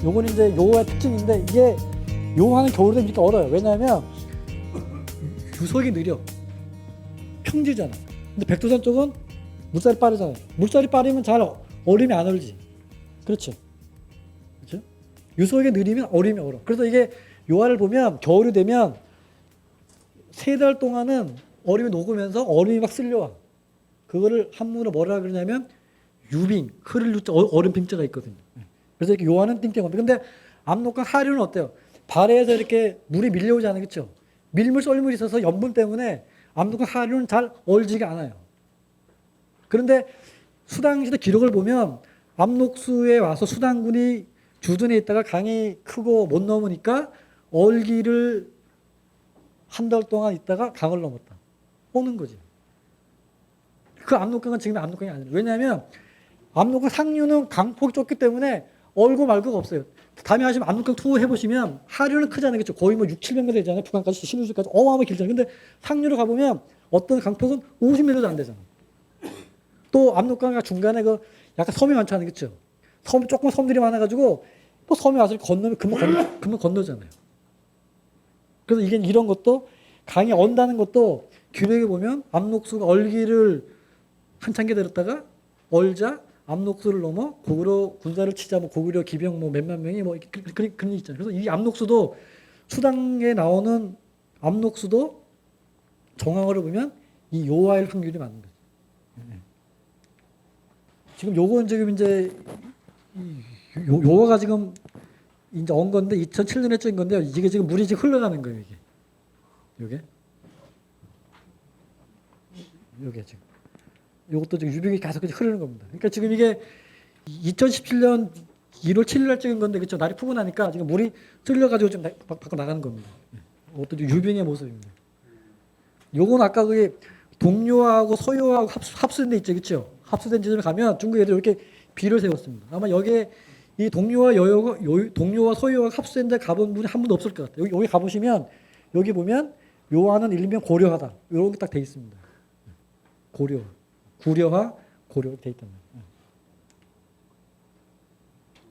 요건 이제 요화의 특징인데 이게 요화는 겨울에 되면 이렇게 얼어요. 왜냐하면 유속이 느려. 평지잖아. 근데 백두산 쪽은 물살이 빠르잖아요. 물살이 빠르면 잘 얼음이 안 얼지. 그렇죠. 그렇죠? 유속이 느리면 얼음이 얼어. 그래서 이게 요화를 보면 겨울이 되면 3달 동안은 얼음이 녹으면서 얼음이 막 쓸려와. 그거를 한문으로 뭐라 그러냐면 유빙, 흐를 유자, 얼음 빙자가 있거든요. 그래서 이렇게 요하는 띵띵합니다. 근데 압록강 하류는 어때요? 발해에서 이렇게 물이 밀려오지 않아요. 그렇죠? 밀물, 썰물이 있어서 염분 때문에 압록강 하류는 잘 얼지가 않아요. 그런데 수당시대 기록을 보면 압록수에 와서 수당군이 주둔해 있다가 강이 크고 못 넘으니까 얼기를 한 달 동안 있다가 강을 넘었다. 오는 거지. 그 압록강은 지금의 압록강이 아니에요. 왜냐하면 압록강 상류는 강폭이 좁기 때문에 얼고 말고가 없어요. 다음에 하시면 압록강 투어 해보시면 하류는 크지 않겠죠. 거의 뭐 6, 700m 되잖아요. 북한까지 신우주까지 어마어마하게 길잖아요. 근데 상류로 가보면 어떤 강폭은 50m도 안 되잖아요. 또 압록강가 중간에 그 약간 섬이 많잖아요. 그렇죠? 조금 섬들이 많아가지고 또 섬에 와서 건너면 금방 건너잖아요. 그래서 이게 이런 것도 강이 언다는 것도 기록에 보면 압록수가 얼기를 한참 기다렸다가 얼자 압록수를 넘어 고구려 군사를 치자 뭐 고구려 기병 뭐 몇만 명이 뭐 그런 게 있잖아요. 그래서 이 압록수도 수당에 나오는 압록수도 정황으로 보면 이 요하일 확률이 많은 거죠. 지금 요건 지금 이제 요하가 지금 이제 온 건데 2007년에 찍은 건데요. 이게 지금 물이 지금 흘러가는 거예요. 요게 지금. 요것도 지금 유빙이 계속 흐르는 겁니다. 그러니까 지금 이게 2017년 1월 7일 날 찍은 건데 그렇죠. 날이 푸근하니까 지금 물이 찔려가지고 좀 밖으로 나가는 겁니다. 이것도 유빙의 모습입니다. 요건 아까 그게 동요하고 서요하고 합수된 데 있죠. 그렇죠. 합수된 지점에 가면 중국 애들 이렇게 비를 세웠습니다. 아마 여기에 이 동요와 서요가 합수된 데 가본 분이 한 분도 없을 것 같아요. 여기 가보시면 여기 보면 요하는 일명 고려하다. 이런 게 딱 돼 있습니다. 구려화, 고려 돼 있단 말이에요.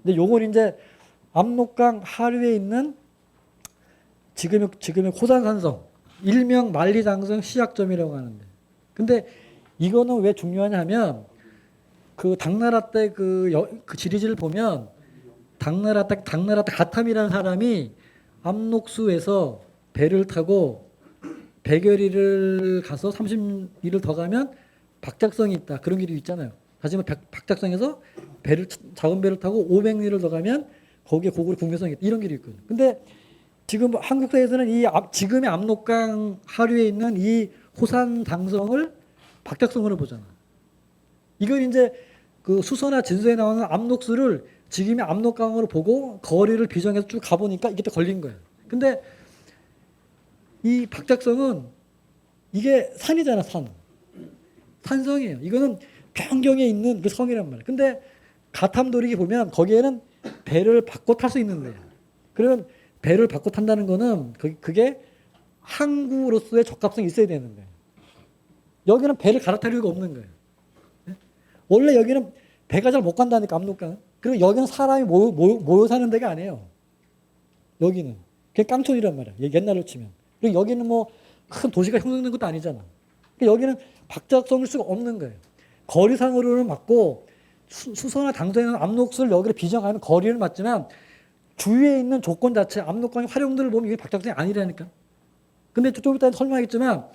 근데 요건 이제 압록강 하류에 있는 지금의 고산산성, 일명 만리장성 시작점이라고 하는데. 근데 이거는 왜 중요하냐 하면 그 당나라 때 그 지리지를 보면 당나라 때 가탐이라는 사람이 압록수에서 배를 타고 백여리를 가서 30리를 더 가면 박작성이 있다. 그런 길이 있잖아요. 하지만 박작성에서 작은 배를 타고 500리를 더 가면 거기에 고구려 국묘성이 있다. 이런 길이 있거든요. 근데 지금 한국사에서는 지금의 압록강 하류에 있는 이 호산 당성을 박작성으로 보잖아. 이걸 이제 그 수서나 진서에 나오는 압록수를 지금의 압록강으로 보고 거리를 비정해서 쭉 가보니까 이게 또 걸린 거예요. 근데 이 박작성은 이게 산이잖아, 산성이에요. 이거는 평경에 있는 그 성이란 말이에요. 근데 가탐도리기 보면 거기에는 배를 바꿔 탈 수 있는데, 그러면 배를 바꿔 탄다는 거는 그게 항구로서의 적합성이 있어야 되는데, 여기는 배를 갈아탈 이유가 없는 거예요. 원래 여기는 배가 잘 못 간다니까, 압록강은. 그리고 여기는 사람이 모여 사는 데가 아니에요. 여기는. 그게 깡촌이란 말이야. 옛날로 치면. 그리고 여기는 뭐 큰 도시가 형성된 것도 아니잖아. 그러니까 여기는 박작성일 수가 없는 거예요. 거리상으로는 맞고 수서나 당서에는 압록수를 여기를 비정하면 거리를 맞지만 주위에 있는 조건 자체, 압록강의 활용들을 보면 이게 박작성이 아니라니까. 근데 좀 이따 설명하겠지만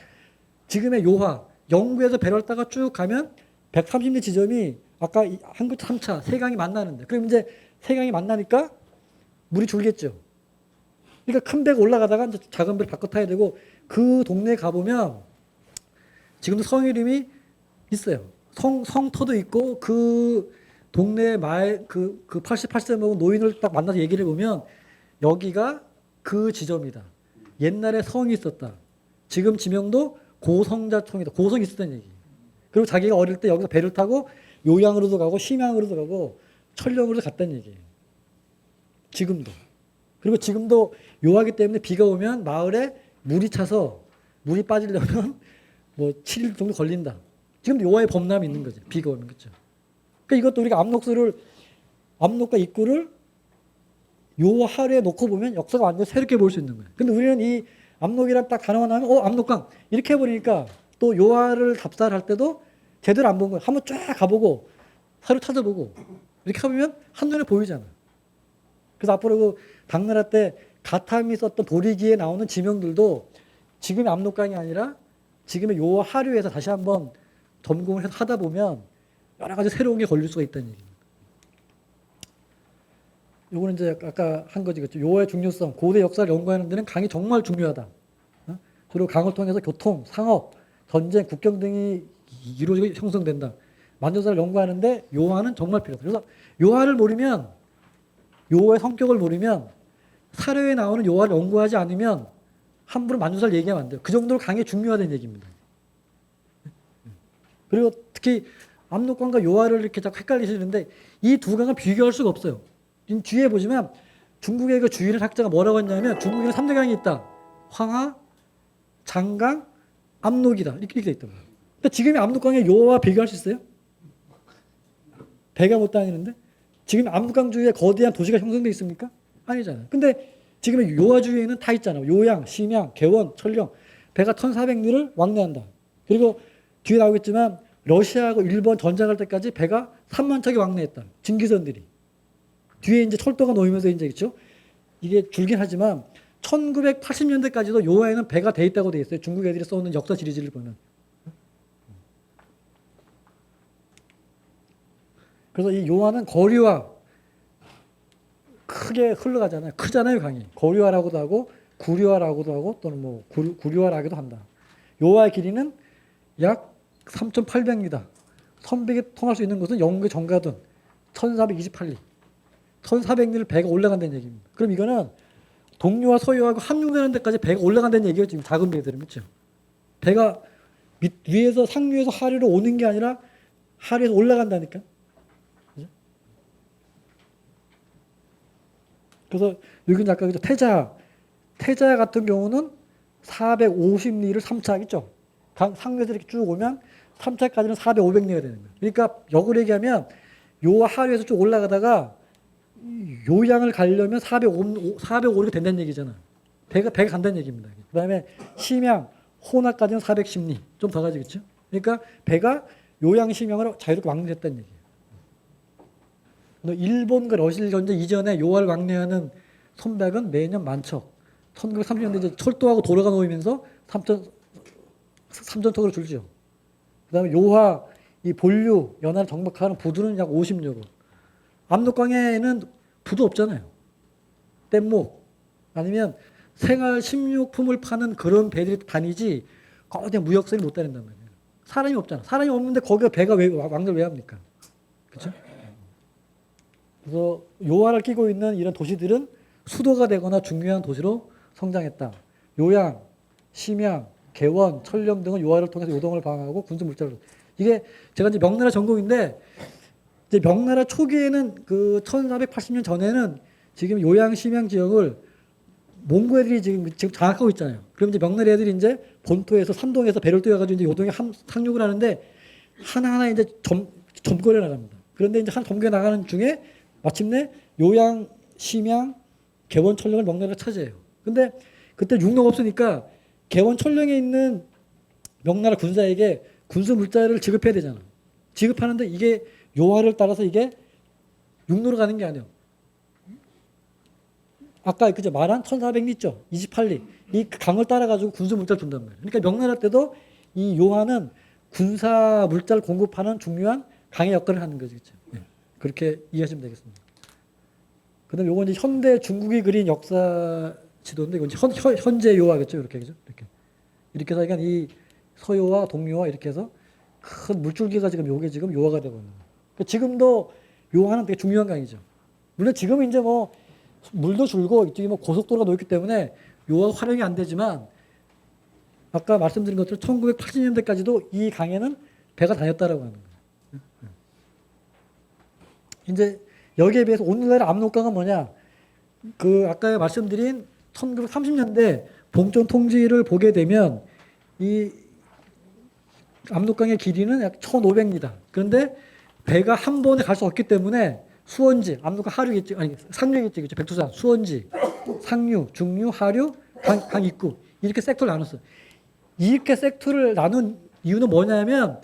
지금의 요하, 영구에서 배를 타가 쭉 가면 130리 지점이 아까 한국 3차 세강이 만나는데, 그럼 이제 세강이 만나니까 물이 줄겠죠. 그러니까 큰 배가 올라가다가 이제 작은 배를 바꿔 타야 되고, 그 동네에 가보면 지금도 성 이름이 있어요. 성터도 있고, 그 동네 그 88세 먹은 노인을 딱 만나서 얘기를 해보면 여기가 그 지점이다. 옛날에 성이 있었다. 지금 지명도 고성자총이다. 고성이 있었던 얘기. 그리고 자기가 어릴 때 여기서 배를 타고 요양으로도 가고 심양으로도 가고 천령으로도 갔다는 얘기예요. 지금도. 그리고 지금도 요하기 때문에 비가 오면 마을에 물이 차서 물이 빠지려면 뭐 7일 정도 걸린다. 지금도 요하의 범람이 있는 거죠. 비가 오면. 그렇죠. 그러니까 이것도 우리가 압록강 입구를 요 하루에 놓고 보면 역사가 완전히 새롭게 볼 수 있는 거예요. 근데 우리는 이 압록이란 딱 단어만 나오면 압록강 이렇게 해버리니까 또 요하를 답사를 할 때도 제대로 안 본 거예요. 한번 쫙 가보고 사료 찾아보고 이렇게 하면 한눈에 보이잖아. 그래서 앞으로 그 당나라 때 가탐이 썼던 도리기에 나오는 지명들도 지금의 압록강이 아니라 지금의 요 하류에서 다시 한번 점검을 하다 보면 여러 가지 새로운 게 걸릴 수가 있다는 얘기입니다. 요거는 이제 아까 한 거지겠죠. 요하의 중요성, 고대 역사를 연구하는 데는 강이 정말 중요하다. 그리고 강을 통해서 교통, 상업, 전쟁, 국경 등이 이루어지고 형성된다. 만조사를 연구하는데 요하는 정말 필요하다. 그래서 요하를 모르면, 요하의 성격을 모르면 사료에 나오는 요하를 연구하지 않으면 함부로 만조사를 얘기하면 안 돼요. 그 정도로 강이 중요하다는 얘기입니다. 그리고 특히 압록강과 요하를 이렇게 자꾸 헷갈리시는데 이 두 강을 비교할 수가 없어요. 뒤에 보시면 중국의 그 주위를 학자가 뭐라고 했냐면 중국에는 3대 강이 있다. 황하, 장강, 압록이다. 이렇게 돼 있다고요. 근데 지금의 압록강에 요하와 비교할 수 있어요? 배가 못 다니는데? 지금 압록강 주위에 거대한 도시가 형성돼 있습니까? 아니잖아요. 근데 지금의 요하 주위에는 다 있잖아요. 요양, 심양, 개원, 천령. 배가 1400리를 왕래한다. 그리고 뒤에 나오겠지만 러시아하고 일본 전쟁할 때까지 배가 3만 척이 왕래했다. 증기선들이. 뒤에 이제 철도가 놓이면서 이제 그렇죠? 이게 줄긴 하지만 1980년대까지도 요하에는 배가 돼 있다고 돼 있어요. 중국 애들이 써오는 역사 지리지를 보면. 그래서 이 요하는 거류와 크게 흘러가잖아요. 크잖아요, 강이. 거류화라고도 하고 구류화라고도 하고 또는 뭐 구류화라고도 한다. 요하의 길이는 약 3,800m. 선백에 통할 수 있는 곳은 영국의 정가든 1,428리. 1,400리를 배가 올라간다는 얘기입니다. 그럼 이거는 동요와 서요하고 합류되는 데까지 배가 올라간다는 얘기예요. 지금 작은 배들은 그렇죠. 배가 위에서 상류에서 하류로 오는 게 아니라 하류에서 올라간다니까. 그죠? 그래서 여기는 아까 그죠. 태자 같은 경우는 450리를 3차겠죠. 상류에서 이렇게 쭉 오면 3차까지는 400~500리가 되는 거예요. 그러니까 역으로 얘기하면 요 하류에서 쭉 올라가다가 요양을 가려면 405리가 된다는 얘기잖아. 배가 간다는 얘기입니다. 그 다음에 심양, 호나까지는 410리. 좀 더 가지겠죠. 그러니까 배가 요양, 심양으로 자유롭게 왕래했다는 얘기예요. 일본과 러시아 전쟁 이전에 요하를 왕래하는 선박은 매년 많죠. 1930년대 이제 철도하고 도로가 놓이면서 3천 척으로 줄죠. 그 다음에 요하, 이 본류, 연안을 정박하는 부두는 약 50여 구. 압록강에는 부두 없잖아요. 뗏목 아니면 생활 식료품을 파는 그런 배들이 다니지 거대한 무역선이 못 다닌단 말이에요. 사람이 없잖아. 사람이 없는데 거기가 배가 왕래를 왜 합니까? 그렇죠? 그래서 요하를 끼고 있는 이런 도시들은 수도가 되거나 중요한 도시로 성장했다. 요양, 심양, 개원, 천령 등은 요하를 통해서 요동을 방어하고 군수 물자를. 이게 제가 이제 명나라 전공인데 이제 명나라 초기에는 그 1480년 전에는 지금 요양, 심양 지역을 몽고 애들이 지금 장악하고 있잖아요. 그럼 이제 명나라 애들이 이제 본토에서 산동에서 배를 띄워가지고 이제 요동에 상륙을 하는데 하나하나 이제 점거려 나갑니다. 그런데 이제 한 점거려 나가는 중에 마침내 요양, 심양, 개원, 천령을 명나라가 차지해요. 근데 그때 육로가 없으니까 개원, 천령에 있는 명나라 군사에게 군수 물자를 지급해야 되잖아. 지급하는데 이게 요하를 따라서 이게 육로로 가는 게 아니에요. 아까 그저 말한 1400리 있죠. 28리. 이 강을 따라가지고 군수 물자를 준단 말이에요. 그러니까 명나라 때도 이 요하는 군사 물자를 공급하는 중요한 강의 역할을 하는 거죠. 그렇죠? 네. 그렇게 이해하시면 되겠습니다. 그 다음에 요건 이제 현대 중국이 그린 역사 지도인데 이건 현재 요하겠죠. 이렇게. 그죠? 이렇게 해서 그러니까 이 서요와 동요와 이렇게 해서 큰 물줄기가 지금 요게 지금 요하가 되고 있는 거예요. 그러니까 지금도 요하는 되게 중요한 강이죠. 물론 지금은 이제 뭐 물도 줄고 이쪽에 뭐 고속도로가 놓였기 때문에 요하가 활용이 안 되지만 아까 말씀드린 것처럼 1980년대까지도 이 강에는 배가 다녔다라고 하는 거예요. 이제 여기에 비해서 오늘날의 압록강은 뭐냐? 그 아까 말씀드린 1930년대 봉전 통지를 보게 되면 이 압록강의 길이는 약 1,500m. 그런데 배가 한 번에 갈 수 없기 때문에 수원지, 압록강 하류겠지, 아니 상류겠지, 그죠? 백두산, 수원지, 상류, 중류, 하류, 강 입구 이렇게 섹터를 나눴어. 이렇게 섹터를 나눈 이유는 뭐냐면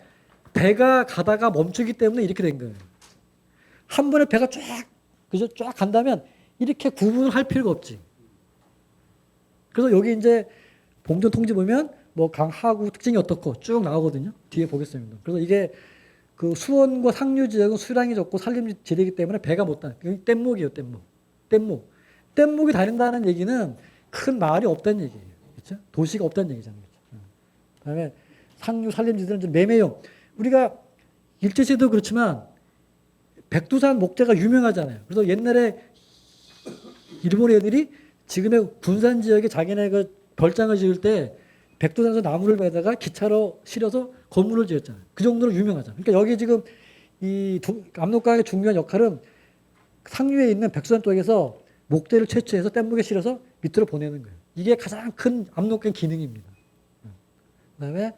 배가 가다가 멈추기 때문에 이렇게 된 거예요. 한 번에 배가 쫙, 그죠? 쫙 간다면 이렇게 구분을 할 필요가 없지. 그래서 여기 이제 봉전 통지 보면 뭐 강 하구 특징이 어떻고 쭉 나오거든요. 뒤에 보겠습니다. 그래서 이게 그 수원과 상류 지역은 수량이 적고 산림지대이기 때문에 배가 못 다녀. 뗏목이에요, 뗏목. 뗏목. 뗏목이 다닌다는 얘기는 큰 마을이 없다는 얘기예요. 그렇죠? 도시가 없다는 얘기잖아요. 그렇죠? 그다음에 상류 산림지대는 좀 매매용. 우리가 일제시대도 그렇지만 백두산 목재가 유명하잖아요. 그래서 옛날에 일본 애들이 지금의 군산 지역에 자기네 그 별장을 지을 때 백두산에서 나무를 베다가 기차로 실어서 건물을 지었잖아요. 그 정도로 유명하잖아요. 그러니까 여기 지금 이 압록강의 중요한 역할은 상류에 있는 백두산 쪽에서 목재를 채취해서 뗏목에 실어서 밑으로 보내는 거예요. 이게 가장 큰 압록강 기능입니다. 그다음에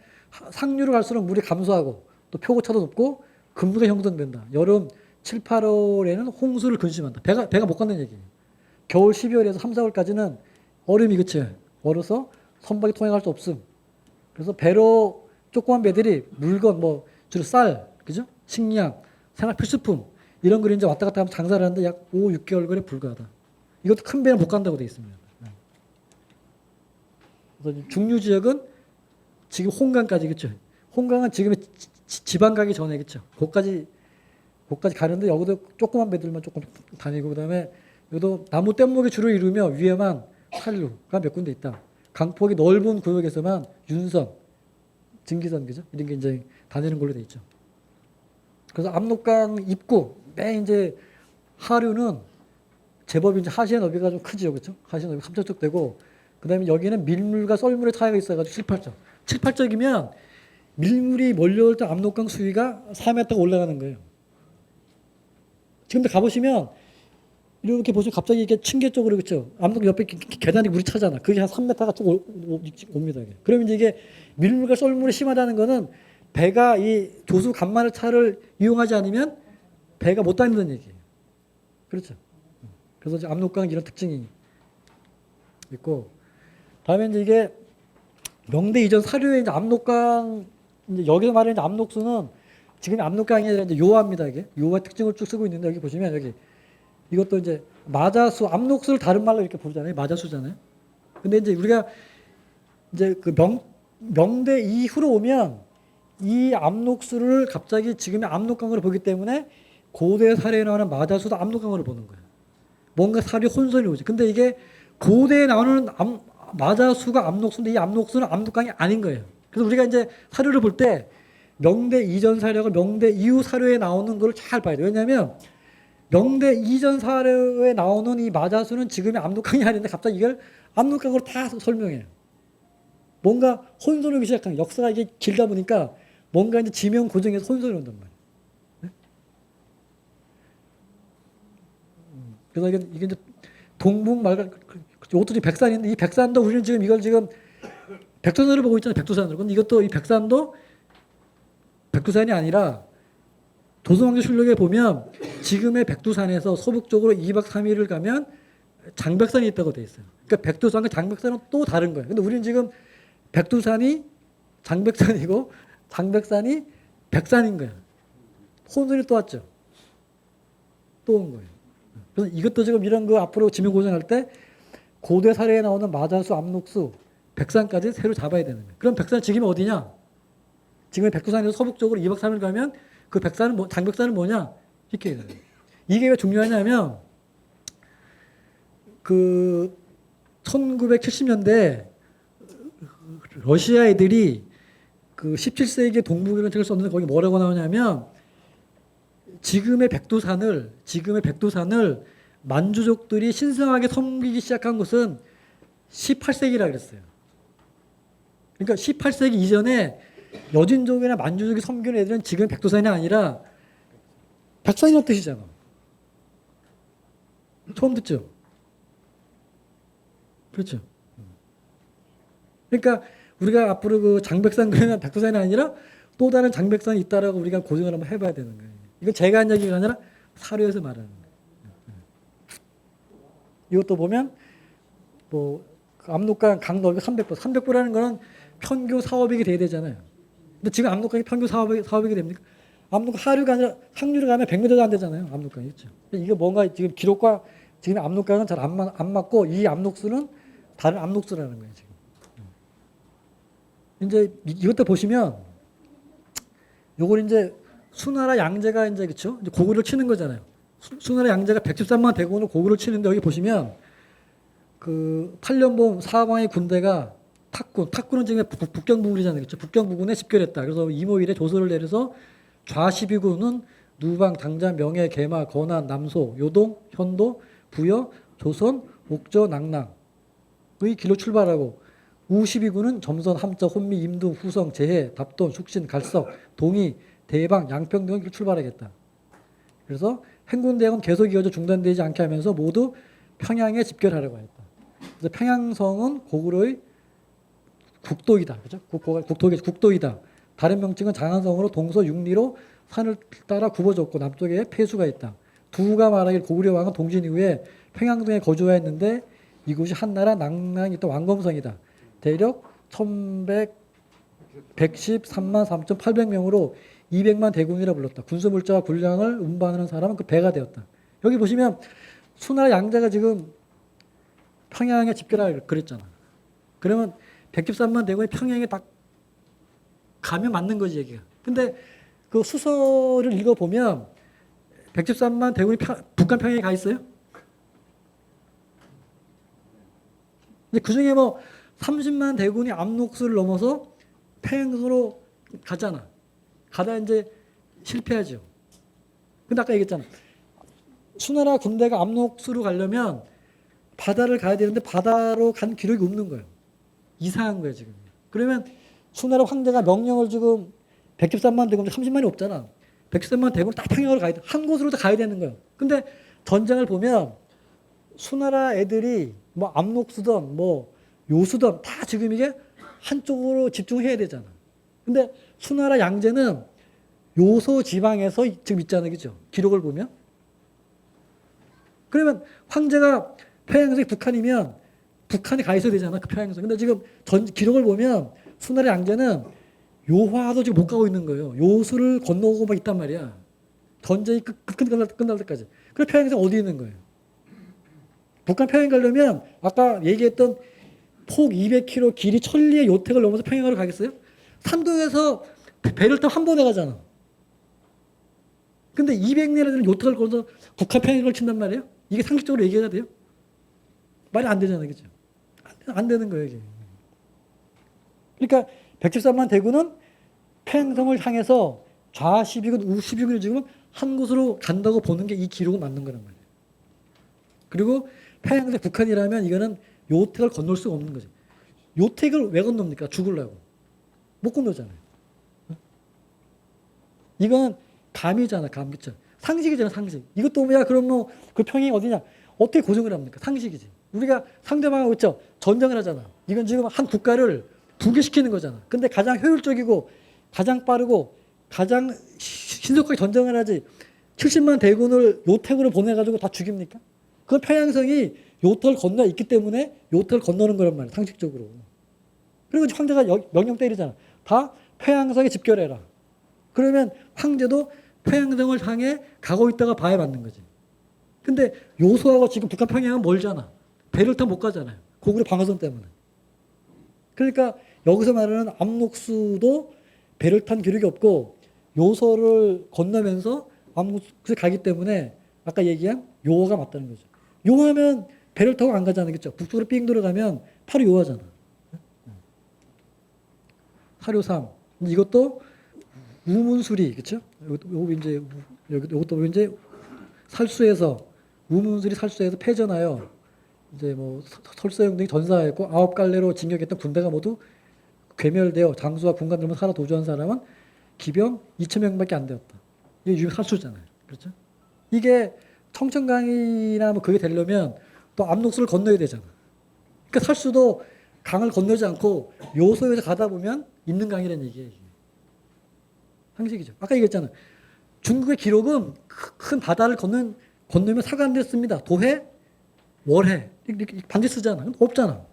상류로 갈수록 물이 감소하고 또 표고차도 높고 금수가 형성된다. 여름 7, 8월에는 홍수를 근심한다. 배가 못 간다는 얘기예요. 겨울 12월에서 3, 4월까지는 얼음이 그치 얼어서 선박이 통행할 수 없음. 그래서 배로 조그만 배들이 물건 뭐 주로 쌀, 그죠? 식량, 생활 필수품 이런 걸 이제 왔다 갔다 하면 장사를 하는데 약 5, 6개월 거리에 불과하다. 이것도 큰 배는 못 간다고 되어 있습니다. 그래서 중류 지역은 지금 홍강까지 그죠? 홍강은 지금 지방 가기 전에 그죠? 거기까지 가는데 여기도 조그만 배들만 조금 다니고 그다음에 여기도 나무 뗏목이 주로 이루며 위에만 산류가 몇 군데 있다. 강폭이 넓은 구역에서만 윤선, 증기선 그죠? 이런 게 이제 다니는 걸로 돼 있죠. 그래서 압록강 입구 맨 이제 하류는 제법 이제 하시의 너비가 좀 크지요, 그렇죠? 하시의 너비가 3척 되고 그다음에 여기는 밀물과 썰물의 차이가 있어가지고 7, 8척. 7, 8척이면 밀물이 몰려올 때 압록강 수위가 4m가 올라가는 거예요. 지금도 가보시면 이렇게 보시면 갑자기 이렇게 층계 쪽으로 그렇죠. 압록 옆에 계단이 물이 차잖아. 그게 한 3m가 쭉 옵니다. 그러면 이게 밀물과 썰물이 심하다는 거는 배가 이 조수 간만의 차를 이용하지 않으면 배가 못 다닌다는 얘기예요. 그렇죠. 그래서 이제 압록강 이런 특징이 있고, 다음에 이제 이게 명대 이전 사료에 이제 압록강 이제 여기서 말하는 이제 압록수는 지금 압록강이 아니라 이제 요하입니다. 이게 요하 특징을 쭉 쓰고 있는데 여기 보시면 여기 이것도 이제 마자수, 압록수를 다른 말로 이렇게 부르잖아요. 마자수잖아요. 근데 이제 우리가 이제 그 명대 이후로 오면 이 압록수를 갑자기 지금의 압록강으로 보기 때문에 고대 사례에 나오는 마자수도 압록강으로 보는 거예요. 뭔가 사료 혼선이 오지. 근데 이게 고대에 나오는 마자수가 압록수인데 이 압록수는 압록강이 아닌 거예요. 그래서 우리가 이제 사료를 볼 때 명대 이전 사료가 명대 이후 사료에 나오는 걸 잘 봐야 돼요. 왜냐하면 명대 이전 사료에 나오는 이 마자수는 지금의 압록강이 아닌데 갑자기 이걸 압록강으로 다 설명해요. 뭔가 혼선이 오기 시작하는 역사가 이게 길다 보니까 뭔가 이제 지명 고정해서 혼선이 온단 말이에요. 네? 그래서 이게 이제 동북말가 이것도 백산인데 이 백산도 우리는 지금 이걸 지금 백두산으로 보고 있잖아요. 백두산으로. 근데 이것도 이 백산도 백두산이 아니라 조선왕조실록에 보면 지금의 백두산에서 서북쪽으로 2박 3일을 가면 장백산이 있다고 돼 있어요. 그러니까 백두산과 장백산은 또 다른 거예요. 근데 우리는 지금 백두산이 장백산이고 장백산이 백산인 거예요. 혼선이 또 왔죠. 또 온 거예요. 그래서 이것도 지금 이런 거 앞으로 지명 고정할 때 고대 사례에 나오는 마자수, 압록수, 백산까지 새로 잡아야 되는 거예요. 그럼 백산 지금이 어디냐? 지금의 백두산에서 서북쪽으로 2박 3일 가면 그 백산은 장백산은 뭐냐? 이렇게 해야 돼요. 이게 왜 중요하냐면 그 1970년대 러시아 애들이 그 17세기 동북이론책을 썼는데 거기 뭐라고 나오냐면 지금의 백두산을 만주족들이 신성하게 섬기기 시작한 것은 18세기라 그랬어요. 그러니까 18세기 이전에 여진족이나 만주족이 섬기는 애들은 지금 백두산이 아니라 백산이라는 뜻이잖아. 처음 듣죠? 그렇죠. 그러니까 우리가 앞으로 그 장백산 그러면 백두산이 아니라 또 다른 장백산이 있다라고 우리가 고정을 한번 해봐야 되는 거예요. 이건 제가 한 얘기가 아니라 사료에서 말하는 거예요. 이것도 보면 뭐 압록강 강 넓이 300보, 300보라는 거는 평균 4,500이 돼야 되잖아요. 근데 지금 압록강이 평균 4,500이 됩니까? 압록강 하류가 아니라 상류로 가면 100m도 안 되잖아요. 압록강이 있죠. 이게 뭔가 지금 기록과 지금 압록강은 잘 안 맞고 이 압록수는 다른 압록수라는 거예요. 지금. 이제 이것도 보시면 요걸 이제 수나라 양제가 이제 그렇죠? 이제 고구려를 치는 거잖아요. 수나라 양제가 113만 대군으로 고구려를 치는데 여기 보시면 그 8년봉 사방의 군대가 탁군은 지금 북경부군이잖아요. 그렇죠? 북경부군에 집결했다. 그래서 이모일에 조서를 내려서 좌12군은 누방, 당자, 명예, 개마, 건안, 남소, 요동, 현도, 부여, 조선, 옥저, 낙랑의 길로 출발하고 우12군은 점선, 함자, 혼미, 임두, 후성, 제해, 답돈, 숙신, 갈석, 동이, 대방, 양평 등을 길로 출발하겠다. 그래서 행군대항은 계속 이어져 중단되지 않게 하면서 모두 평양에 집결하려고 했다. 그래서 평양성은 고구려의 국도이다. 그죠? 국도이다. 다른 명칭은 장안성으로 동서 육리로 산을 따라 굽어졌고 남쪽에 폐수가 있다. 두가 말하길 고구려 왕은 동진 이후에 평양동에 거주하였는데 이곳이 한나라 낙랑이 있던 왕검성이다. 대략 113만 3,800명으로 200만 대군이라 불렀다. 군수물자와 군량을 운반하는 사람은 그 배가 되었다. 여기 보시면 수나라 양자가 지금 평양에 집결하라 그랬잖아. 그러면 113만 대군이 평양에 딱 가면 맞는 거지, 얘기가. 근데 그 수서를 읽어보면 113만 대군이 북한 평양에 가 있어요? 근데 그 중에 뭐 30만 대군이 압록수를 넘어서 평양으로 가잖아. 가다 이제 실패하죠. 근데 아까 얘기했잖아. 수나라 군대가 압록수로 가려면 바다를 가야 되는데 바다로 간 기록이 없는 거예요. 이상한 거예요, 지금. 그러면 수나라 황제가 명령을 지금 113만 대군 30만이 없잖아. 113만 대군 딱 평양으로 가야 돼. 한 곳으로 다 가야 되는 거예요. 근데 전쟁을 보면 수나라 애들이 뭐 압록수든 뭐 요수든 다 지금 이게 한쪽으로 집중해야 되잖아. 근데 수나라 양제는 요소 지방에서 지금 있잖아요. 그죠? 기록을 보면. 그러면 황제가 평양성이 북한이면 북한에 가 있어야 되잖아. 그 평양성. 근데 지금 기록을 보면 수나라 양제는 요화도 지금 못 가고 있는 거예요. 요수를 건너고 막 있단 말이야. 전쟁이 끝날 때까지. 그럼 평양성 어디 있는 거예요? 북한 평양 가려면 아까 얘기했던 폭 200km 길이 1,000리의 요택을 넘어서 평양으로 가겠어요? 산동에서 배를 타고 한 번에 가잖아. 근데 200리나 되는 요택을 걸어서 북한 평양을 친단 말이에요? 이게 상식적으로 얘기해야 돼요? 말이 안 되잖아요. 그죠? 안 되는 거예요, 이게. 그러니까 113만 대군은 평양성을 향해서 좌 12군, 우 12군이 지금 한 곳으로 간다고 보는 게 이 기록은 맞는 거란 말이에요. 그리고 평양성 북한이라면 이거는 요택을 건널 수가 없는 거죠. 요택을 왜 건넙니까? 죽으려고. 못 건너잖아요. 이건 감이잖아, 감. 그쵸? 상식이잖아, 상식. 이것도 뭐야, 그럼 뭐, 그 평양이 어디냐? 어떻게 고정을 합니까? 상식이지. 우리가 상대방하고 있죠? 전쟁을 하잖아. 이건 지금 한 국가를 붕괴시키는 거잖아. 근데 가장 효율적이고, 가장 빠르고, 가장 신속하게 전쟁을 하지. 70만 대군을 요택으로 보내가지고 다 죽입니까? 그 평양성이 요택을 건너 있기 때문에 요택을 건너는 거란 말이야, 상식적으로. 그리고 황제가 명령 때리잖아. 다 평양성에 집결해라. 그러면 황제도 평양성을 향해 가고 있다가 봐야 맞는 거지. 근데 요소하고 지금 북한 평양은 멀잖아. 배를 타고 못 가잖아요. 고구려 방어선 때문에. 그러니까 여기서 말하는 압록수도 배를 탄 기록이 없고 요소를 건너면서 압록수에 가기 때문에 아까 얘기한 요호가 맞다는 거죠. 요하면 배를 타고 안 가잖아요. 그렇죠? 북쪽으로 삥 돌아가면 바로 요하잖아. 사료삼. 이것도 우문수리, 그렇죠? 요거 이제 요것도 이제 살수에서 우문수리 살수에서 패전하여 이제 뭐 설서영 등이 전사했고 9갈래로 징역했던 군대가 모두 괴멸되어 장수와 군관들만 살아 도주한 사람은 기병 2,000명밖에 안 되었다. 이게 유명 살수잖아요, 그렇죠? 이게 청천강이나 뭐 그게 되려면 또 압록수를 건너야 되잖아. 그러니까 살수도 강을 건너지 않고 요소에서 가다 보면 있는 강이라는 얘기예요. 이게. 상식이죠. 아까 얘기했잖아. 중국의 기록은 큰 바다를 건너면 사관됐습니다. 도해, 월해 이렇게 반드시 쓰잖아. 없잖아.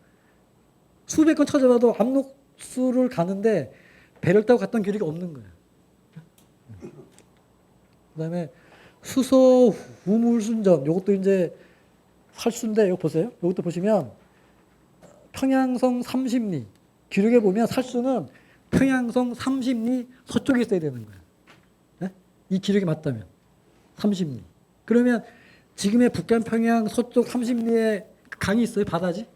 수백 건 찾아봐도 압록수를 가는데 배를 타고 갔던 기록이 없는 거야. 그다음에 수서 우물순전 요것도 이제 살수인데 이거 보세요. 이것도 보시면 평양성 30리 기록에 보면 살수는 평양성 30리 서쪽에 있어야 되는 거야. 네? 이 기록이 맞다면 30리. 그러면 지금의 북한 평양 서쪽 30리에 강이 있어요? 바다지?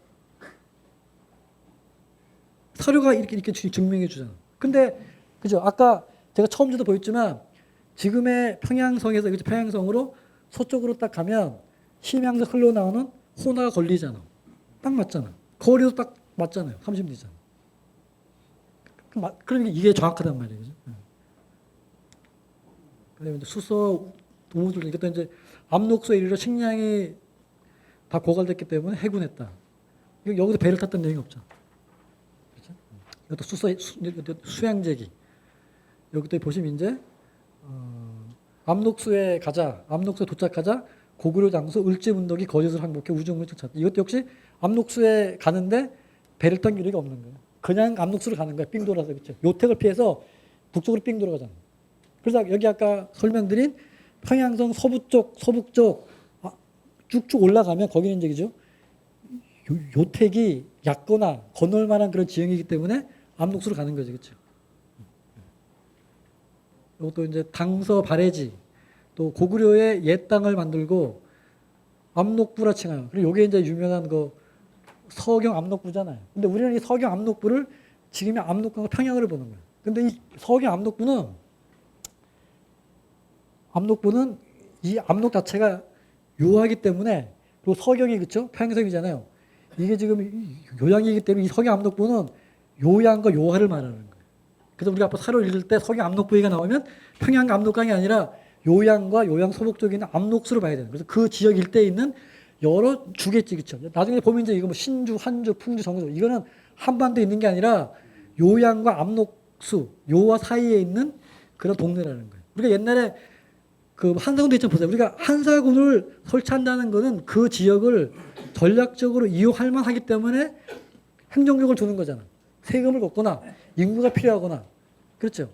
서류가 이렇게 증명해 주잖아. 근데 그죠? 아까 제가 처음부터 보였지만 지금의 평양성에서 평양성으로 서쪽으로 딱 가면 심양에서 흘러나오는 호나가 걸리잖아. 딱 맞잖아. 거리도 딱 맞잖아요. 30리잖아. 그러니까 이게 정확하단 말이에요. 그죠? 그다음에 수서 우무들 이것도 이제 압록수에 이르러 식량이 다 고갈됐기 때문에 해군했다. 여기서 배를 탔던 내용이 없잖아. 그렇죠? 이것도 수양제기. 여기도 보시면 이제 압록수에 도착하자 고구려 장수 을지문덕이 거짓을 항복해 우중을 쫓았다. 이것도 역시 압록수에 가는데 배를 탄 기록이 없는 거예요. 그냥 압록수를 가는 거야. 삥 돌아서. 그렇죠? 요택을 피해서 북쪽으로 삥 돌아가잖아. 그래서 여기 아까 설명드린 평양성 서북쪽 쭉쭉 올라가면 거기는 이제 그죠? 요택이 얕거나 건널 만한 그런 지형이기 때문에 압록수로 가는 거죠. 그렇죠? 이것도 이제 당서 발해지 또 고구려의 옛 땅을 만들고 압록부라 칭하여. 그리고 이게 이제 유명한 그 서경 압록부잖아요. 근데 우리는 이 서경 압록부를 지금의 압록강과 평양을 보는 거예요. 근데 이 서경 압록부는 이 압록 자체가 요하기 때문에 그리고 서경이 그렇죠? 평양성이잖아요. 이게 지금 요양이기 때문에 이 서경 압록부는 요양과 요하를 말하는 거예요. 그래서 우리가 앞으로 사료 읽을 때 서경 압록부가 나오면 평양 압록강이 아니라 요양과 요양 서북 쪽에 있는 압록수로 봐야 돼요. 그래서 그 지역 일대에 있는 여러 주겠지, 그렇죠? 나중에 보면 이제 이거 뭐 신주, 한주, 풍주, 정주 이거는 한반도에 있는 게 아니라 요양과 압록수, 요와 사이에 있는 그런 동네라는 거예요. 우리가 옛날에 그 한사군도 있잖아요. 보세요. 우리가 한사군을 설치한다는 거는 그 지역을 전략적으로 이용할 만하기 때문에 행정력을 주는 거잖아. 세금을 걷거나 인구가 필요하거나 그렇죠.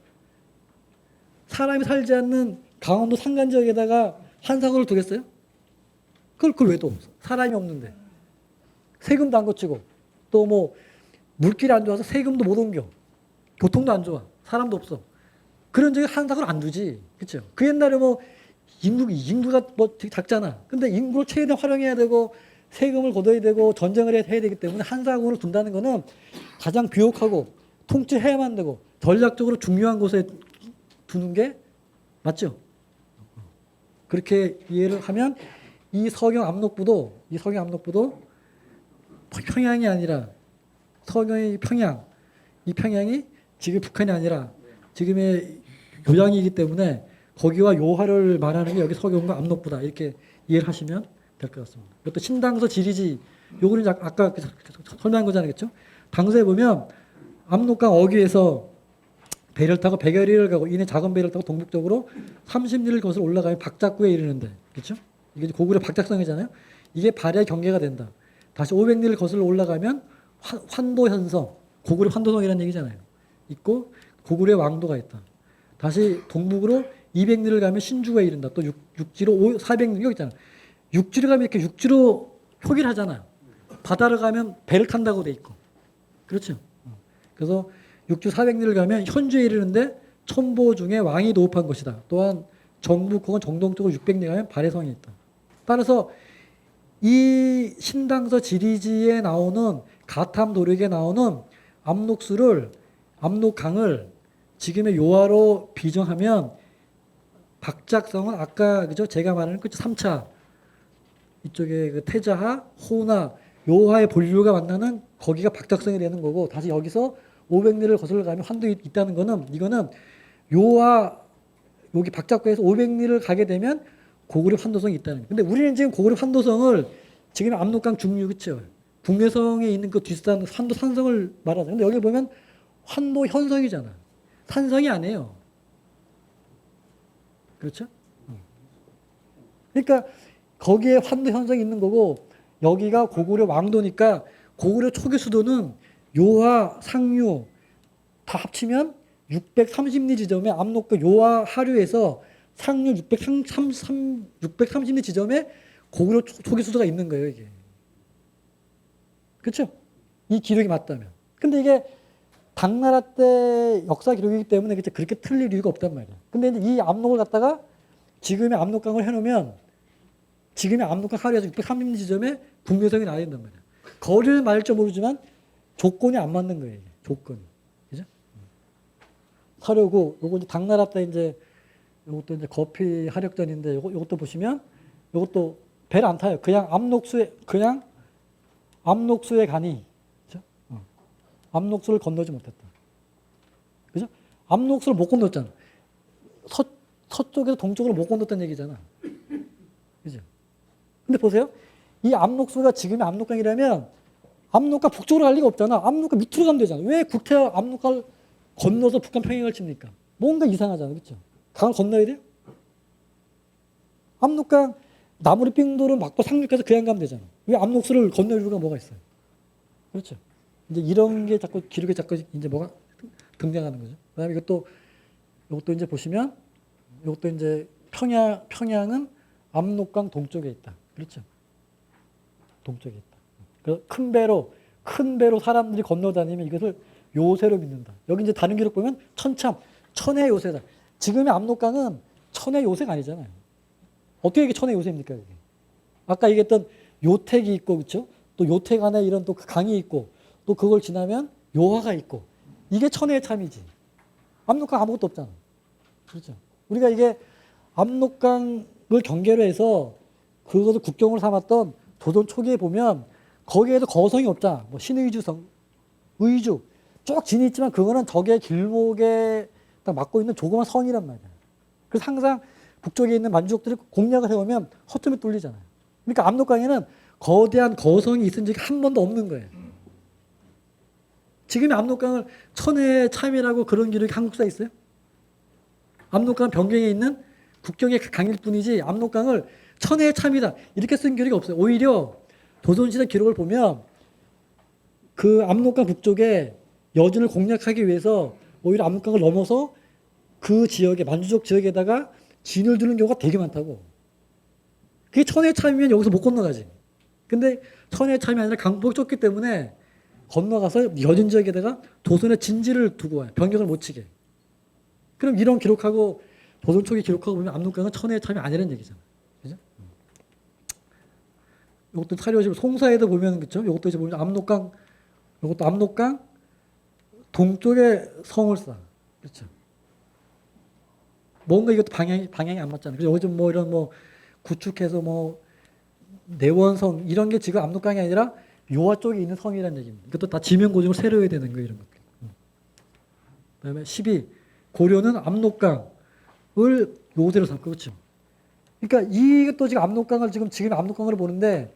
사람이 살지 않는 강원도 산간 지역에다가 한사군을 두겠어요? 그걸 왜 둬? 사람이 없는데. 세금도 안 거치고 또 뭐 물길이 안 좋아서 세금도 못 옮겨. 교통도 안 좋아. 사람도 없어. 그런 지역에 한사군을 안 두지. 그렇죠? 그 옛날에 뭐 인구가 뭐 되게 작잖아. 근데 인구를 최대한 활용해야 되고 세금을 걷어야 되고 전쟁을 해야 되기 때문에 한사군을 둔다는 거는 가장 비옥하고 통치해야만 되고 전략적으로 중요한 곳에 두는 게 맞죠? 그렇게 이해를 하면 이 서경 압록부도 평양이 아니라 서경의 평양, 이 평양이 지금 북한이 아니라 지금의 요양이기 때문에 거기와 요하를 말하는 게 여기 서경과 압록부다 이렇게 이해를 하시면 될 것 같습니다. 이것도 신당서 지리지 요거는 아까 설명한 거잖아요, 그렇죠? 당서에 보면 압록강 어귀에서 배를 타고 백여리를 가고 이내 작은 배를 타고 동북쪽으로 30리를 거슬러 올라가면 박작구에 이르는데, 그렇죠? 이게 고구려 박작성이잖아요. 이게 발해 경계가 된다. 다시 500리를 거슬러 올라가면 환도현성, 고구려 환도성이라는 얘기잖아요. 있고 고구려 왕도가 있다. 다시 동북으로 200리를 가면 신주가 이른다. 또 육지로 400리 여기 있잖아. 육지로 가면 이렇게 육지로 표기를 하잖아요. 바다를 가면 배를 탄다고 돼 있고, 그렇죠? 그래서 육주 400리를 가면 현주에 이르는데 첨보 중에 왕이 도읍한 곳이다. 또한 정북 혹은 정동 쪽으로 600리 가면 발해성이 있다. 따라서 이 신당서 지리지에 나오는 가탐 도력에 나오는 압록강을 지금의 요하로 비정하면 박작성은 아까 그죠? 제가 말하는 그 3차 이쪽에 그 태자하, 호나, 요하의 본류가 만나는 거기가 박작성이 되는 거고 다시 여기서 500리를 거슬러 가면 환도에 있다는 거는 이거는 요하 여기 박작구에서 500리를 가게 되면 고구려 환도성이 있다는 거예요. 근데 우리는 지금 고구려 환도성을 지금 압록강 중류 그쵸? 북매성에 있는 그 뒷산 환도 산성을 말하잖아요. 근데 여기 보면 환도 현성이잖아. 산성이 아니에요. 그렇죠? 그러니까 거기에 환도 현상이 있는 거고 여기가 고구려 왕도니까 고구려 초기 수도는 요하, 상류 다 합치면 630리 지점에 압록강 요하 하류에서 상류 630리 지점에 고구려 초기 수도가 있는 거예요, 이게. 그렇죠? 이 기록이 맞다면. 근데 이게 당나라 때 역사 기록이기 때문에 그렇게 틀릴 이유가 없단 말이야. 근데 이제 이 압록을 갖다가 지금의 압록강을 해놓으면 지금의 압록강 하류에서 630리 지점에 국묘성이 나야 된단 말이야. 거리를 말할지 모르지만 조건이 안 맞는 거예요, 이게. 조건이. 그죠? 사료고, 요거 이제 당나라 때 요것도 이제 거피 하력전인데 요것도 보시면 요것도 배를 안 타요. 그냥 압록수에 가니. 그죠? 압록수를 건너지 못했다. 그죠? 압록수를 못 건넜잖아. 서쪽에서 동쪽으로 못 건넜다는 얘기잖아. 그죠? 근데 보세요. 이 압록수가 지금의 압록강이라면 압록강 북쪽으로 갈 리가 없잖아. 압록강 밑으로 가면 되잖아. 왜 국태와 압록강을 건너서 북한 평양을 칩니까? 뭔가 이상하잖아. 그렇죠? 강을 건너야 돼요? 압록강 나무리 삥도를 막고 상륙해서 그냥 가면 되잖아. 왜 압록수를 건널 이유가 뭐가 있어요? 그렇죠? 이제 이런 게 자꾸 기록에 자꾸 이제 뭐가 등장하는 거죠. 그다음에 이것도 이제 보시면 이것도 이제 평양은 압록강 동쪽에 있다. 그렇죠? 동쪽에 있다. 그 큰 배로 사람들이 건너다니면 이것을 요새로 믿는다. 여기 이제 다른 기록 보면 천의 요새다. 지금의 압록강은 천의 요새가 아니잖아요. 어떻게 이게 천의 요새입니까? 이게? 아까 얘기했던 요택이 있고, 그렇죠? 또 요택 안에 이런 또 강이 있고, 또 그걸 지나면 요하가 있고, 이게 천의 참이지. 압록강 아무것도 없잖아. 그렇죠? 우리가 이게 압록강을 경계로 해서 그것을 국경으로 삼았던 조선 초기에 보면 거기에도 거성이 없잖아. 뭐 신의주성, 의주 쭉 진이 있지만 그거는 적의 길목에 딱 막고 있는 조그만 성이란 말이야. 그래서 항상 북쪽에 있는 만주족들이 공략을 해오면 허점이 뚫리잖아요. 그러니까 압록강에는 거대한 거성이 있은 적이 한 번도 없는 거예요. 지금의 압록강을 천의 참이라고 그런 기록이 한국사에 있어요? 압록강 변경에 있는 국경의 강일 뿐이지 압록강을 천의 참이다 이렇게 쓴 기록이 없어요. 오히려 조선시대 기록을 보면 그 압록강 북쪽에 여진을 공략하기 위해서 오히려 압록강을 넘어서 그 지역에 만주족 지역에다가 진을 두는 경우가 되게 많다고. 그게 천의 참이면 여기서 못 건너가지. 근데 천의 참이 아니라 강폭이 좁기 때문에 건너가서 여진 지역에다가 조선의 진지를 두고 와요. 변경을 못 치게. 그럼 이런 기록하고 조선 초기 기록하고 보면 압록강은 천의 참이 아니라는 얘기잖아. 그죠? 이것도 사료집 송사에도 보면 그렇죠. 이것도 이제 보면 이것도 압록강 동쪽에 성을 쌓아. 그렇죠. 뭔가 이것도 방향이 안 맞잖아요. 그래서 요즘 뭐 이런 뭐 구축해서 뭐 내원성 이런 게 지금 압록강이 아니라 요하 쪽에 있는 성이라는 얘기입니다. 이것도 다 지명 고증을 새로 해야 되는 거예요, 이런 것들. 그다음에 12. 고려는 압록강을 요새로 삼고 그렇죠. 그러니까 이것도 지금 압록강을 지금 압록강으로 보는데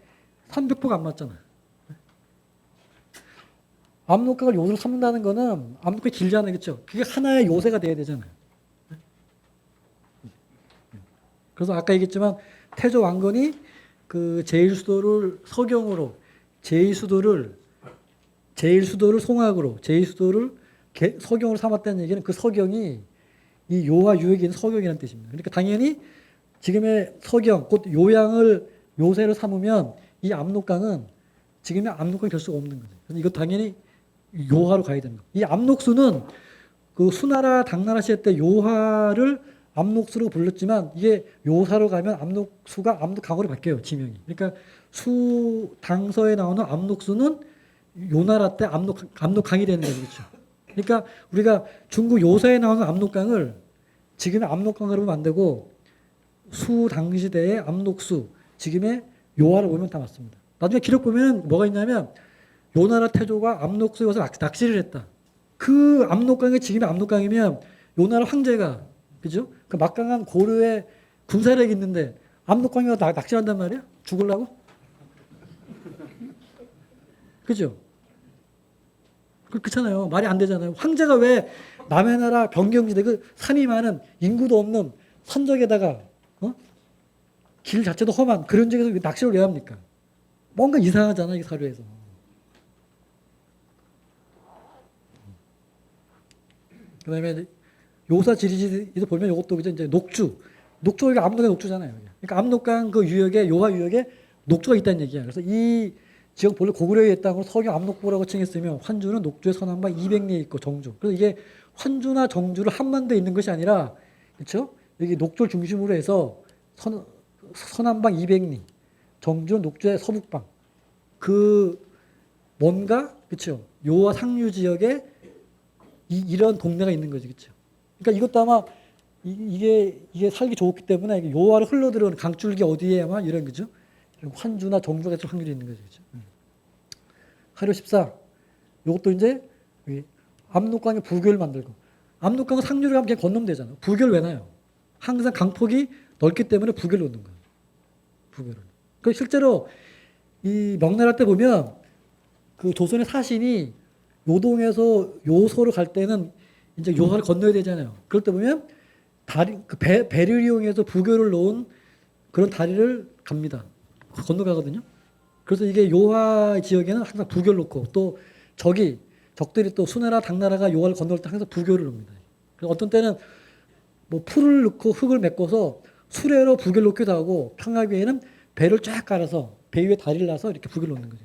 300포가 안 맞잖아. 압록강을 요새로 삼는다는 거는 압록강이 길잖아요, 그렇죠. 그게 하나의 요새가 돼야 되잖아요. 그래서 아까 얘기했지만 태조 왕건이 그 제1수도를 서경으로, 제1수도를 송악으로, 제1수도를 서경으로 삼았다는 얘기는 그 서경이 이 요하 유역에 있는 서경이라는 뜻입니다. 그러니까 당연히 지금의 서경, 곧 요양을 요새로 삼으면 이 압록강은 지금의 압록강이 될 수가 없는 거죠. 그래서 이거 당연히 요하로 가야 되는 거예요. 이 압록수는 그 수나라, 당나라 시대 때 요하를 압록수로 불렀지만 이게 요사로 가면 압록수가 압록강으로 바뀌어요, 지명이. 그러니까 당서에 나오는 압록수는 요나라 때 압록강이 되는 거죠. 그렇죠? 그러니까 우리가 중국 요사에 나오는 압록강을 지금의 압록강으로 보면 안 되고 당시대의 압록수, 지금의 요하로 보면 다 맞습니다. 나중에 기록 보면 뭐가 있냐면 요나라 태조가 압록수에 와서 낚시를 했다. 그 압록강이 지금의 압록강이면 요나라 황제가 그죠? 그 막강한 고려의 군사력이 있는데 압록강에 와서 낚시한단 말이야? 죽으려고? 그죠? 그렇잖아요. 말이 안 되잖아요. 황제가 왜 남의 나라 변경지대 그 산이 많은 인구도 없는 산적에다가 길 자체도 험한 그런 지역에서 낚시를 왜 합니까? 뭔가 이상하잖아, 이 사료에서. 그 다음에 요사 지리지도 보면 이것도 이제 녹주. 녹주가 여기 압록의 녹주잖아요. 그러니까 압록강 그 유역에, 요하 유역에 녹주가 있다는 얘기야. 그래서 이 지역 본래 고구려에 있다고 서경 압록부라고 칭했으면 환주는 녹주의 서남방 200리에 있고 정주. 그래서 이게 환주나 정주를 한반도에 있는 것이 아니라, 그렇죠? 여기 녹주를 중심으로 해서 서남방 200리, 정주는 녹주의 서북방. 그 뭔가, 그렇죠? 요하 상류 지역에 이런 동네가 있는 거지, 그렇죠? 그러니까 이것도 아마 이게 살기 좋기 때문에 이게 요하로 흘러들어오는 강줄기 어디에 아마 이런 거죠? 환주나 정주가 될 확률이 있는 거죠, 그렇죠? 하료 14. 이것도 이제 압록강에 부교를 만들고, 압록강은 상류를 가면 그냥 건너면 되잖아. 부교를 왜 놔요? 항상 강폭이 넓기 때문에 부교를 놓는 거예요. 부교를. 그 실제로 이 명나라 때 보면 그 조선의 사신이 요동에서 요소로 갈 때는 이제 요하를 건너야 되잖아요. 그럴 때 보면 배를 이용해서 부교를 놓은 그런 다리를 갑니다. 건너가거든요. 그래서 이게 요하 지역에는 항상 부교를 놓고 또 적들이 또 수나라, 당나라가 요하를 건널 때 항상 부교를 놓습니다. 그래서 어떤 때는 뭐 풀을 넣고 흙을 메꿔서 수레로 부교를 놓기도 하고 평화기에는 배를 쫙 깔아서 배 위에 다리를 놔서 이렇게 부교를 놓는 거죠.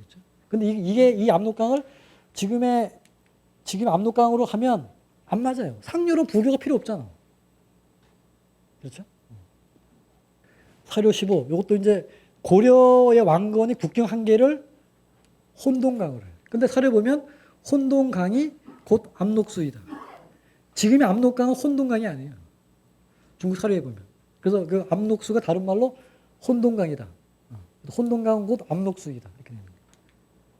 근데 이게 이 압록강을 지금 압록강으로 하면 안 맞아요. 상류는 부교가 필요 없잖아. 그렇죠? 사료 15. 이것도 이제 고려의 왕건이 국경 한계를 혼동강으로 해요. 근데 사료 보면 혼동강이 곧 압록수이다. 지금의 압록강은 혼동강이 아니에요. 중국 사료에 보면. 그래서 그 압록수가 다른 말로 혼동강이다. 혼동강은 곧 압록수이다. 이렇게 됩니다.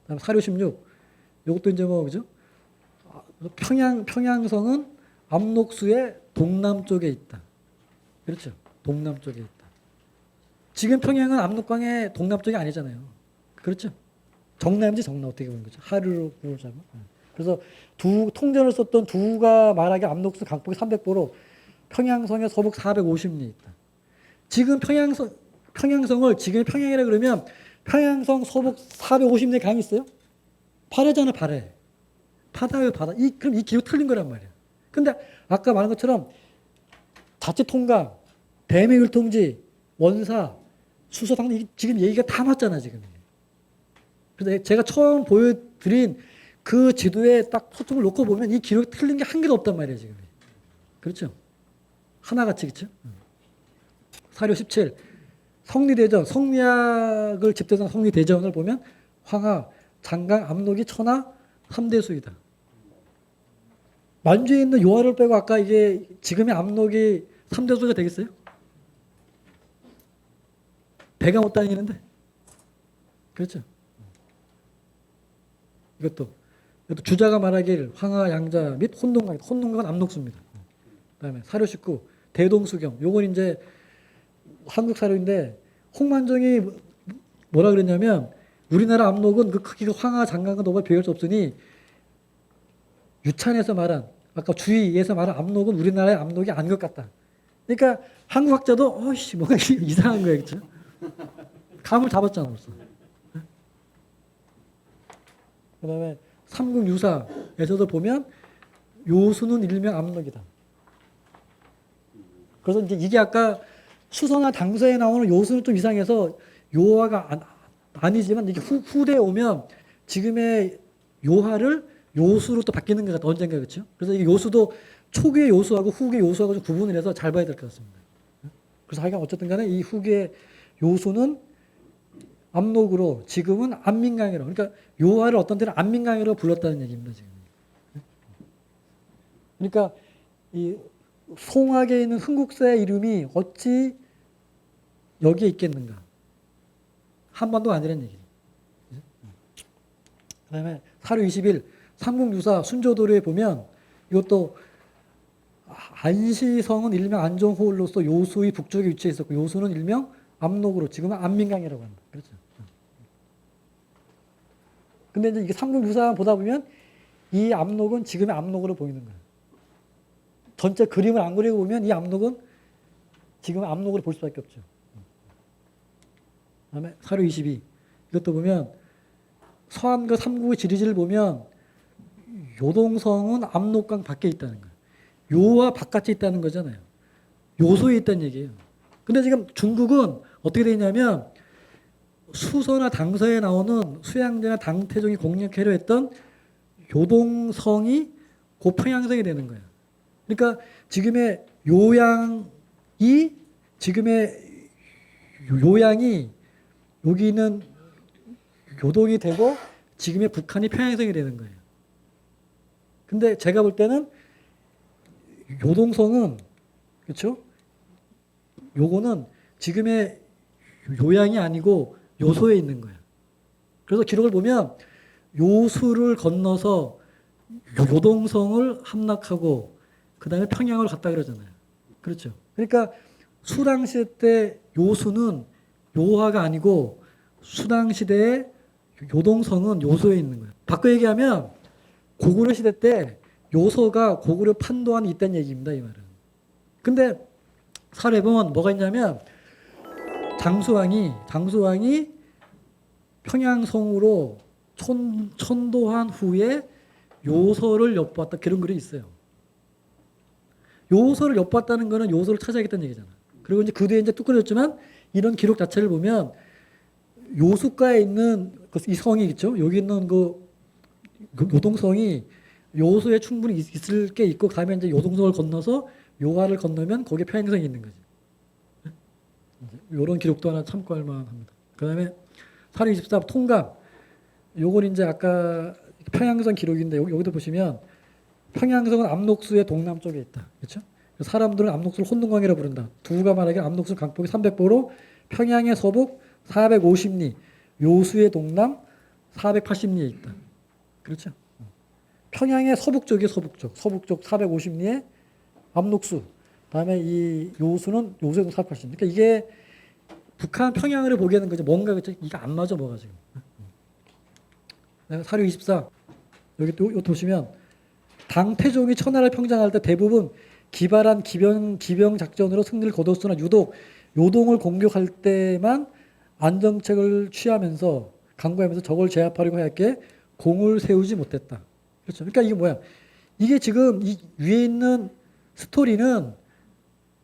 그다음에 사료 16. 이것도 이제 뭐 그죠? 평양성은 압록수의 동남쪽에 있다. 그렇죠? 동남쪽에 있다. 지금 평양은 압록강의 동남쪽이 아니잖아요. 그렇죠? 정남지 정남 어떻게 보는 거죠? 하루로 보자면. 그래서 통전을 썼던 두가 말하기 압록수 강폭이 300보로 평양성의 서북 450리 있다. 지금 평양성을 지금 평양이라 그러면 평양성 서북 450리 강이 있어요? 파래잖아, 파래. 바다요, 바다. 그럼 이 기호 틀린 거란 말이야. 근데 아까 말한 것처럼 자체 통강, 대미율통지, 원사, 수서당 지금 얘기가 다 맞잖아, 지금. 그래서 제가 처음 보여드린 그 지도에 딱 초점을 놓고 보면 이 기록이 틀린 게 한 개도 없단 말이에요, 지금. 그렇죠? 하나같이, 그렇죠? 사료 17. 성리대전, 성리학을 집대한 성리대전을 보면 황하, 장강, 압록이 천하 3대수이다. 만주에 있는 요하를 빼고 아까 이게 지금의 압록이 3대수가 되겠어요? 배가 못 다니는데? 그렇죠? 이것도 주자가 말하길 황하, 양자 및 혼동강은 압록수입니다. 그다음에 사료 19. 대동수경. 요건 이제 한국 사료인데 홍만정이 뭐라 그랬냐면 우리나라 압록은 그 크기가 황하, 장강과 너무 비교할 수 없으니 유찬에서 말한 아까 주의에서 말한 압록은 우리나라의 압록이 아닌 것 같다. 그러니까 한국 학자도 어이씨 뭔가 이상한 거야, 그렇죠? 감을 잡았잖아, 벌써. 그다음에 삼국유사에서도 보면 요수는 일명 압록이다. 그래서 이제 이게 아까 수서나 당서에 나오는 요수는 좀 이상해서 요하가 아니지만 이게 후대에 오면 지금의 요하를 요수로 또 바뀌는 것 같다. 언젠가 그렇죠? 그래서 이 요수도 초기의 요수하고 후기의 요수하고 좀 구분을 해서 잘 봐야 될 것 같습니다. 그래서 하여간 어쨌든 간에 이 후기의 요수는 압록으로 지금은 안민강이로 그러니까 요하를 어떤 때는 안민강이로 불렀다는 얘기입니다. 지금. 그러니까 이 송악에 있는 흥국사의 이름이 어찌 여기에 있겠는가? 한반도가 아니라는 얘기죠. 그 다음에 사료 21 삼국유사 순조도료에 보면 이것도 안시성은 일명 안종호울로서 요수의 북쪽에 위치해 있었고 요수는 일명 압록으로 지금은 안민강이라고 합니다. 그렇죠. 근데 이제 이게 삼국유사 보다 보면 이 압록은 지금의 압록으로 보이는 거예요. 전체 그림을 안 그리고 보면 이 압록은 지금 압록으로 볼 수밖에 없죠. 그다음에 사료 22. 이것도 보면 서안과 삼국의 지리지를 보면 요동성은 압록강 밖에 있다는 거예요. 요와 바깥에 있다는 거잖아요. 요소에 있다는 얘기예요. 근데 지금 중국은 어떻게 되어 있냐면 수서나 당서에 나오는 수양제나 당태종이 공략하려 했던 요동성이 그 평양성이 되는 거예요. 그러니까 지금의 요양이 여기 있는 요동이 되고 지금의 북한이 평양성이 되는 거예요. 근데 제가 볼 때는 요동성은 그렇죠? 요거는 지금의 요양이 아니고 요소에 있는 거예요. 그래서 기록을 보면 요수를 건너서 요동성을 함락하고 그 다음에 평양을 갔다 그러잖아요. 그렇죠. 그러니까 수당시대 때 요수는 요하가 아니고 수당시대의 요동성은 요소에 있는 거예요. 바꿔 얘기하면 고구려 시대 때 요소가 고구려 판도안에 있다는 얘기입니다. 이 말은. 근데 사례 보면 뭐가 있냐면 장수왕이 평양성으로 천도한 후에 요소를 엿보았다. 그런 글이 있어요. 요소를 엿보았다는 거는 요소를 찾아야겠다는 얘기잖아. 그리고 이제 그 뒤에 이제 뚝 끊어졌지만 이런 기록 자체를 보면 요수가에 있는 이 성이 있죠. 여기 있는 그 요동성이 요소에 충분히 있을 게 있고 그다음에 이제 요동성을 건너서 요하를 건너면 거기에 평양성이 있는 거지. 이런 기록도 하나 참고할 만합니다. 그다음에 사료 24 통감. 요건 이제 아까 평양성 기록인데 여기도 보시면 평양성은 압록수의 동남쪽에 있다. 그렇죠? 사람들은 압록수를 혼동강이라고 부른다. 두가 말하기에 압록수 강폭이 300보로 평양의 서북 450리, 요수의 동남 480리에 있다. 그렇죠? 평양의 서북쪽이 서북쪽 450리에 압록수. 그다음에 이 요수는 요수의 동남 480리. 그러니까 이게 북한 평양을 보기에는 그죠? 뭔가 그죠? 이게 안 맞아 뭐가 지금. 사료 24. 여기 또 보시면 당태종이 천하를 평정할 때 대부분 기발한 기병 작전으로 승리를 거뒀으나 유독 요동을 공격할 때만 안정책을 취하면서 강구하면서 적을 제압하려고 하였기에 공을 세우지 못했다. 그렇죠. 그러니까 이게 뭐야? 이게 지금 이 위에 있는 스토리는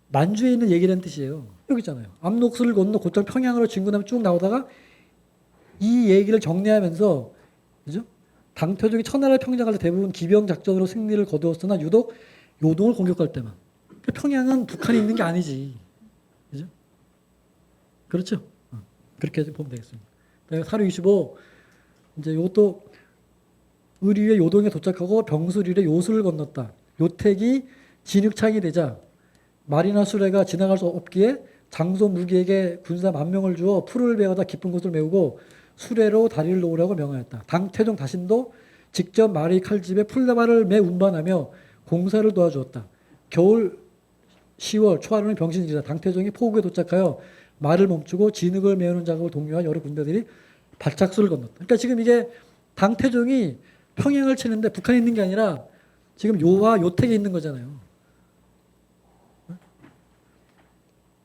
만주에 있는 얘기라는 뜻이에요. 여기 있잖아요. 압록수를 건너 곧장 평양으로 진군하면 쭉 나오다가 이 얘기를 정리하면서 그죠? 당태종이 천하를 평정할 때 대부분 기병 작전으로 승리를 거두었으나 유독 요동을 공격할 때만. 그러니까 평양은 북한에 있는 게 아니지. 그죠? 그렇죠? 그렇게 보면 되겠습니다. 사료 25. 이제 이것도 의리의 요동에 도착하고 병수리의 요수를 건넜다. 요택이 진흙창이 되자 말이나 수레가 지나갈 수 없기에 장소 무기에게 군사 10,000명을 주어 풀을 베어다 깊은 곳을 메우고 수레로 다리를 놓으라고 명하였다. 당태종 자신도 직접 말의 칼집에 풀다발을 매 운반하며 공사를 도와주었다. 겨울 10월 초하루는 병신이다. 당태종이 포구에 도착하여 말을 멈추고 진흙을 메우는 작업을 독려한 여러 군대들이 발작수를 건넜다. 그러니까 지금 이게 당태종이 평양을 치는데 북한에 있는 게 아니라 지금 요와 요택에 있는 거잖아요.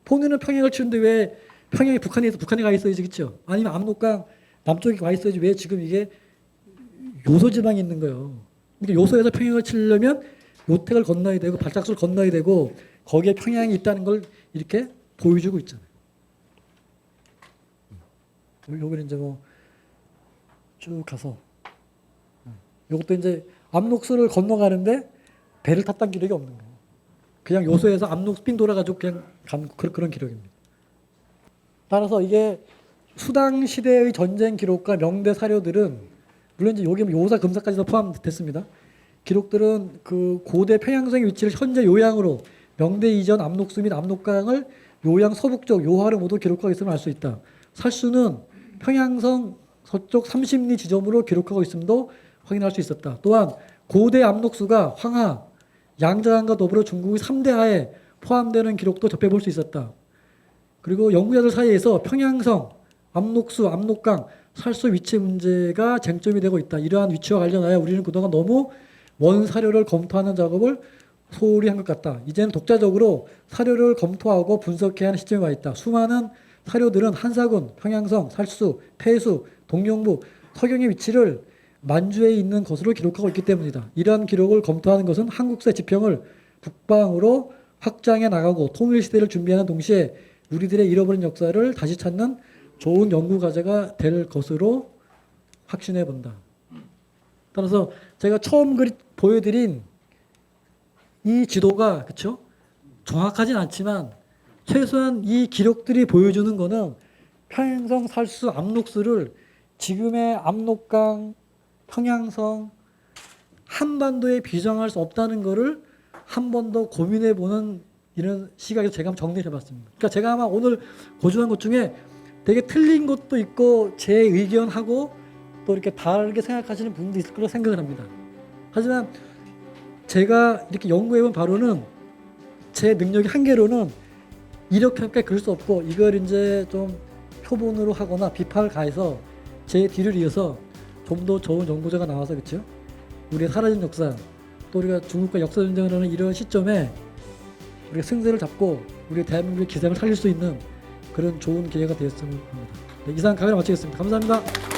본인은 평양을 치는데 왜 평양이 북한에 가 있어야지, 그렇죠? 아니면 압록강 남쪽에 가 있어야지 왜 지금 이게 요소 지방에 있는 거예요. 그러니까 요소에서 평양을 치려면 요택을 건너야 되고 발작수를 건너야 되고 거기에 평양이 있다는 걸 이렇게 보여주고 있잖아요. 요거는 이제 뭐 쭉 가서 요것도 이제 압록수를 건너가는데 배를 탔다는 기록이 없는 거예요. 그냥 요소에서 압록수 삥 돌아가지고 그냥 간 그런 기록입니다. 따라서 이게 수당 시대의 전쟁 기록과 명대 사료들은 물론 이제 여기 요사 금사까지도 포함됐습니다. 기록들은 그 고대 평양성의 위치를 현재 요양으로 명대 이전 압록수 및 압록강을 요양 서북쪽 요하를 모두 기록하고 있음을 알 수 있다. 살수는 평양성 서쪽 30리 지점으로 기록하고 있음도 확인할 수 있었다. 또한 고대 압록수가 황하, 양자강과 더불어 중국의 3대 하에 포함되는 기록도 접해볼 수 있었다. 그리고 연구자들 사이에서 평양성, 압록수, 압록강, 살수 위치 문제가 쟁점이 되고 있다. 이러한 위치와 관련하여 우리는 그동안 너무 먼 사료를 검토하는 작업을 소홀히 한 것 같다. 이제는 독자적으로 사료를 검토하고 분석해야 하는 시점에 와 있다. 수많은 사료들은 한사군, 평양성, 살수, 폐수, 동령부, 서경의 위치를 만주에 있는 것으로 기록하고 있기 때문이다. 이러한 기록을 검토하는 것은 한국사의 지평을 북방으로 확장해 나가고 통일시대를 준비하는 동시에 우리들의 잃어버린 역사를 다시 찾는 좋은 연구 과제가 될 것으로 확신해 본다. 따라서 제가 처음 보여드린 이 지도가 그렇죠? 정확하진 않지만 최소한 이 기록들이 보여주는 거는 평양성, 살수, 압록수를 지금의 압록강, 평양성, 한반도에 비정할 수 없다는 것을 한 번 더 고민해 보는 이런 시각에서 제가 한번 정리를 해봤습니다. 그러니까 제가 아마 오늘 고증한 것 중에 되게 틀린 것도 있고 제 의견하고 또 이렇게 다르게 생각하시는 분도 있을 거라고 생각을 합니다. 하지만 제가 이렇게 연구해본 바로는 제 능력의 한계로는 이렇게밖에 그럴 수 없고 이걸 이제 좀 표본으로 하거나 비판을 가해서 제 뒤를 이어서 좀 더 좋은 연구자가 나와서 그렇죠? 우리의 사라진 역사 또 우리가 중국과 역사 전쟁을 하는 이런 시점에 우리가 승세를 잡고 우리 대한민국의 기생을 살릴 수 있는 그런 좋은 기회가 되었으면 합니다. 네, 이상 강의를 마치겠습니다. 감사합니다.